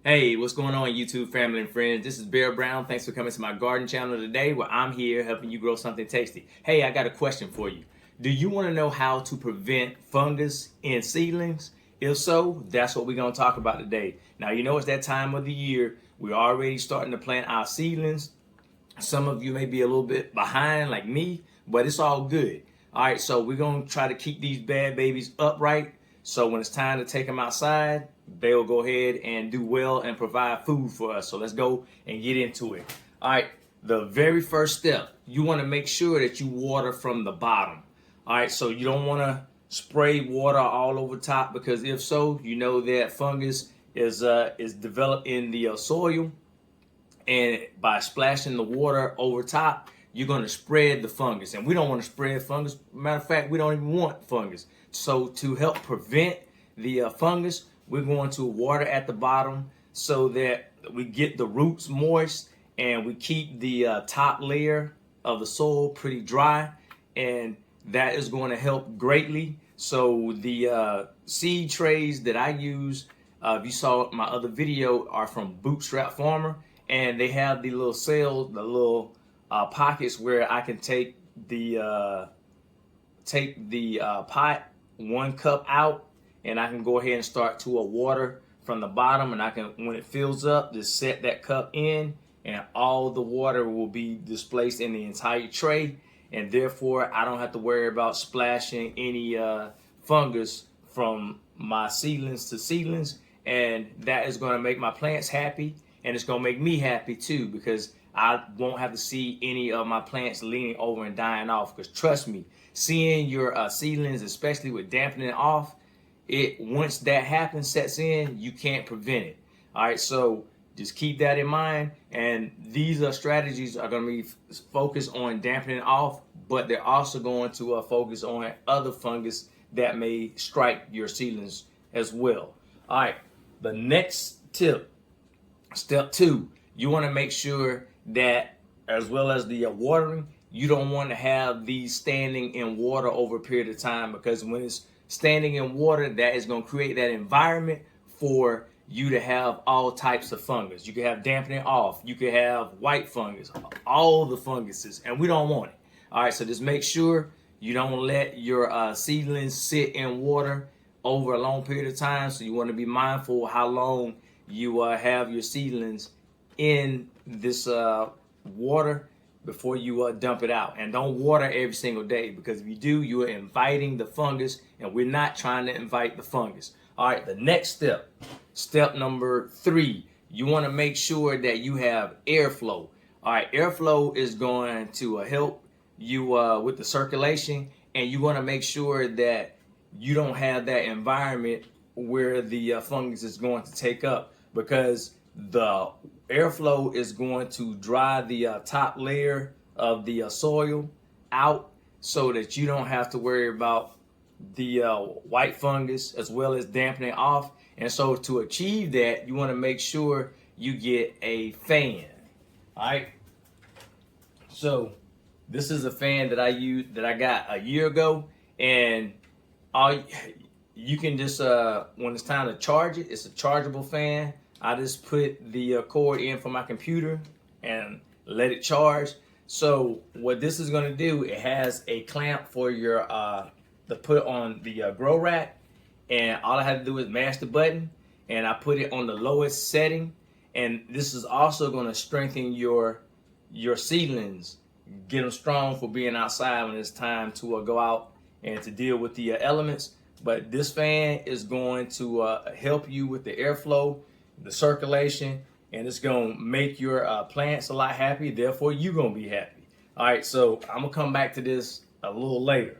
Hey, what's going on, YouTube family and friends? This is Bear Brown. Thanks for coming to my garden channel today, where I'm here helping you grow something tasty. Hey, I got a question for you. Do you want to know how to prevent fungus in seedlings? If so, that's what we're going to talk about today. Now, you know it's that time of the year. We're already starting to plant our seedlings. Some of you may be a little bit behind like me, but it's all good. All right, so we're going to try to keep these bad babies upright. So when it's time to take them outside, they'll go ahead and do well and provide food for us. So let's go and get into it. All right, the very first step, you want to make sure that you water from the bottom. All right, so you don't want to spray water all over top, because if so, you know that fungus is developed in the soil, and by splashing the water over top, you're going to spread the fungus, and we don't want to spread fungus. Matter of fact, we don't even want fungus. So to help prevent the fungus, we're going to water at the bottom so that we get the roots moist and we keep the top layer of the soil pretty dry, and that is going to help greatly. So the seed trays that I use, if you saw my other video, are from Bootstrap Farmer, and they have the little cells, the little pockets where I can take the pot 1 cup out, and I can go ahead and start to a water from the bottom, and I can, when it fills up, just set that cup in, and all the water will be displaced in the entire tray, and therefore I don't have to worry about splashing any fungus from my seedlings to seedlings. And that is going to make my plants happy, and it's going to make me happy too, because I won't have to see any of my plants leaning over and dying off. Because trust me, seeing your seedlings, especially with dampening off, once that happens, sets in, you can't prevent it. All right, so just keep that in mind. And these strategies are going to be focused on dampening off, but they're also going to focus on other fungus that may strike your seedlings as well. All right, the next tip, step 2, you want to make sure that, as well as the watering, you don't want to have these standing in water over a period of time, because when it's standing in water, that is going to create that environment for you to have all types of fungus. You can have dampening off, you can have white fungus, all the funguses, and we don't want it. All right, so just make sure you don't let your seedlings sit in water over a long period of time. So you want to be mindful how long you have your seedlings in this water before you dump it out. And don't water every single day, because if you do, you are inviting the fungus, and we're not trying to invite the fungus. All right, the next step, step number 3, you want to make sure that you have airflow. All right, airflow is going to help you with the circulation, and you want to make sure that you don't have that environment where the fungus is going to take up, because the airflow is going to dry the top layer of the soil out, so that you don't have to worry about the white fungus as well as dampening off. And so to achieve that, you want to make sure you get a fan. All right, so this is a fan that I got a year ago, and you can just when it's time to charge it, it's a chargeable fan. I just put the cord in for my computer and let it charge. So what this is going to do, it has a clamp for your to put on the grow rack, and all I had to do is mash the button, and I put it on the lowest setting. And this is also going to strengthen your seedlings, get them strong for being outside when it's time to go out and to deal with the elements. But this fan is going to help you with the airflow, the circulation, and it's going to make your plants a lot happy. Therefore, you're going to be happy. All right, so I'm going to come back to this a little later.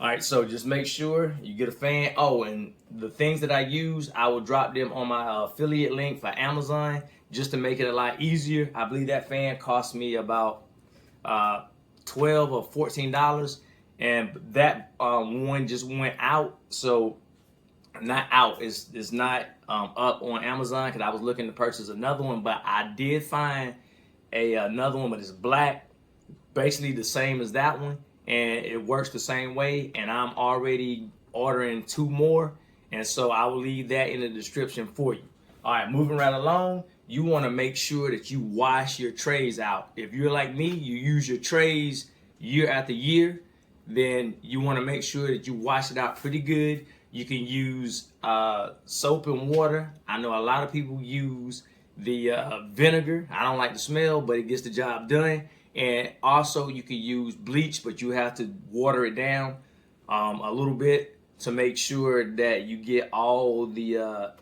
All right, so just make sure you get a fan. Oh, and the things that I use, I will drop them on my affiliate link for Amazon, just to make it a lot easier. I believe that fan cost me about $12 or $14, and that one just went out. So not out, it's not up on Amazon, because I was looking to purchase another one, but I did find another one, but it's black, basically the same as that one, and it works the same way. And I'm already ordering 2 more, and so I will leave that in the description for you. All right, moving right along, you want to make sure that you wash your trays out. If you're like me, you use your trays year after year, then you want to make sure that you wash it out pretty good. You can use soap and water. I know a lot of people use the vinegar. I don't like the smell, but it gets the job done. And also you can use bleach, but you have to water it down a little bit to make sure that you get all the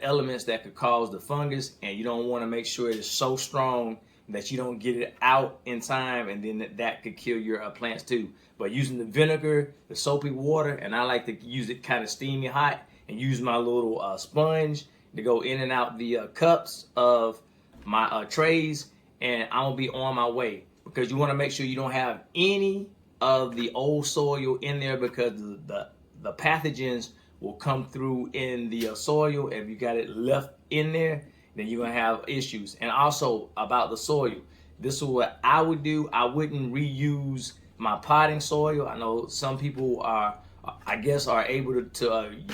elements that could cause the fungus, and you don't want to make sure it's so strong that you don't get it out in time, and then that could kill your plants too. But using the vinegar, the soapy water, and I like to use it kind of steamy hot, and use my little sponge to go in and out the cups of my trays, and I'm gonna be on my way, because you want to make sure you don't have any of the old soil in there, because the pathogens will come through in the soil. If you got it left in there, then you're gonna have issues. And also about the soil, this is what I would do. I wouldn't reuse my potting soil. I know some people are, I guess, are able to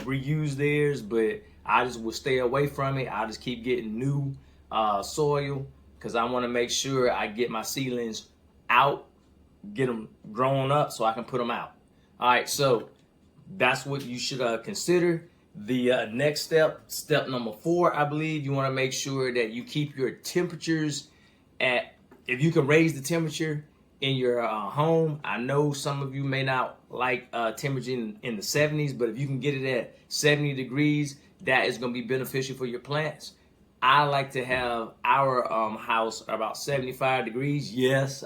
reuse theirs, but I just would stay away from it. I just keep getting new soil, because I want to make sure I get my seedlings out, get them grown up so I can put them out. All right, so that's what you should consider. The next step number 4, I believe, you want to make sure that you keep your temperatures at, if you can raise the temperature in your home. I know some of you may not like temperature in the 70s, but if you can get it at 70 degrees, that is going to be beneficial for your plants. I like to have our house about 75 degrees. Yes,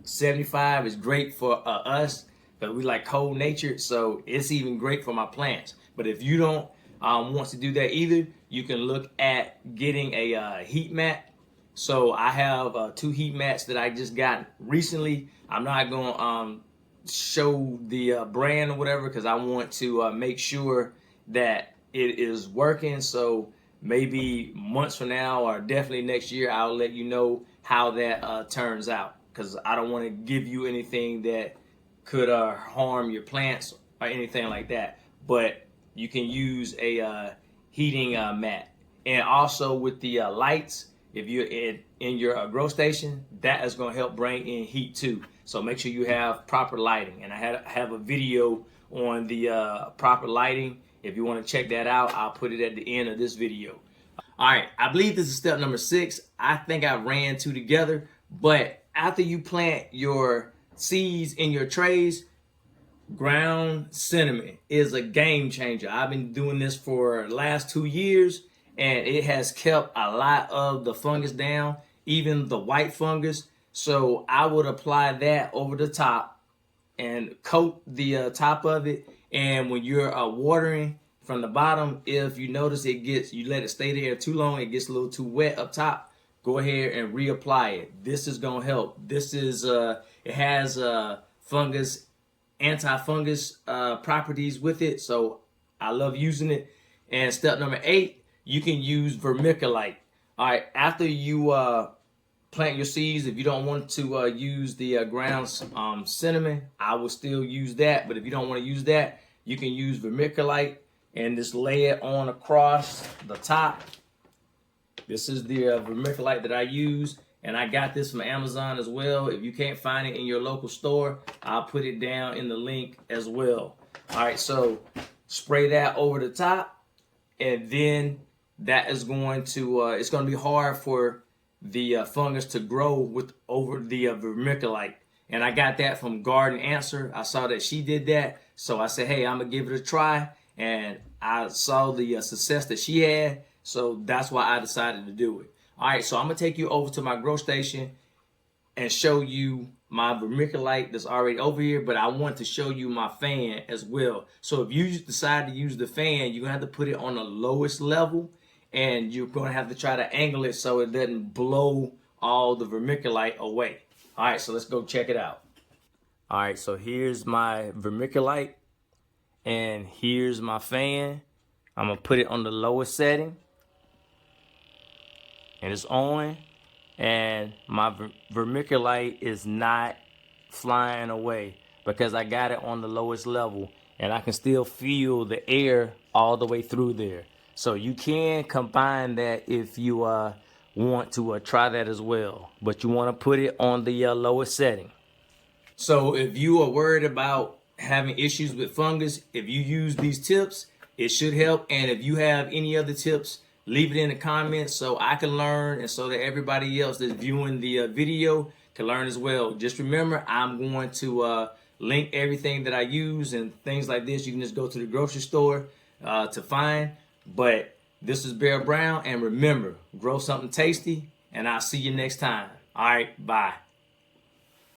75 is great for us, because we like cold nature, so it's even great for my plants. But if you don't want to do that either, you can look at getting a heat mat. So I have 2 heat mats that I just got recently. I'm not going to show the brand or whatever, because I want to make sure that it is working. So maybe months from now, or definitely next year, I'll let you know how that turns out, because I don't want to give you anything that could harm your plants or anything like that. But you can use a heating mat. And also with the lights, if you're in your grow station, that is going to help bring in heat too. So make sure you have proper lighting. And I have a video on the proper lighting. If you want to check that out, I'll put it at the end of this video. All right, I believe this is step number 6. I think I ran 2 together. But after you plant your seeds in your trays, ground cinnamon is a game changer. I've been doing this for the last 2 years, and it has kept a lot of the fungus down, even the white fungus. So I would apply that over the top and coat the top of it. And when you're watering from the bottom, if you notice you let it stay there too long, it gets a little too wet up top, go ahead and reapply it. This is gonna help. This is it has fungus, anti-fungus properties with it, so I love using it. And step number 8, you can use vermiculite. All right, after you plant your seeds, if you don't want to use the ground cinnamon, I will still use that. But if you don't want to use that, you can use vermiculite and just lay it on across the top. This is the vermiculite that I use, and I got this from Amazon as well. If you can't find it in your local store, I'll put it down in the link as well. All right, so spray that over the top, and then that is going to, it's going to be hard for the fungus to grow over the vermiculite. And I got that from Garden Answer. I saw that she did that, so I said, hey, I'm going to give it a try, and I saw the success that she had. So that's why I decided to do it. All right, so I'm going to take you over to my grow station and show you my vermiculite that's already over here, but I want to show you my fan as well. So if you decide to use the fan, you're going to have to put it on the lowest level, and you're going to have to try to angle it so it doesn't blow all the vermiculite away. All right, so let's go check it out. All right, so here's my vermiculite, and here's my fan. I'm going to put it on the lowest setting. And it's on, and my vermiculite is not flying away because I got it on the lowest level, and I can still feel the air all the way through there. So you can combine that if you want to try that as well. But you want to put it on the lowest setting. So if you are worried about having issues with fungus, if you use these tips, it should help. And if you have any other tips, leave it in the comments so I can learn and so that everybody else that's viewing the video can learn as well. Just remember, I'm going to link everything that I use and things like this. You can just go to the grocery store to find. But this is Bear Brown, and remember, grow something tasty, and I'll see you next time. All right, bye.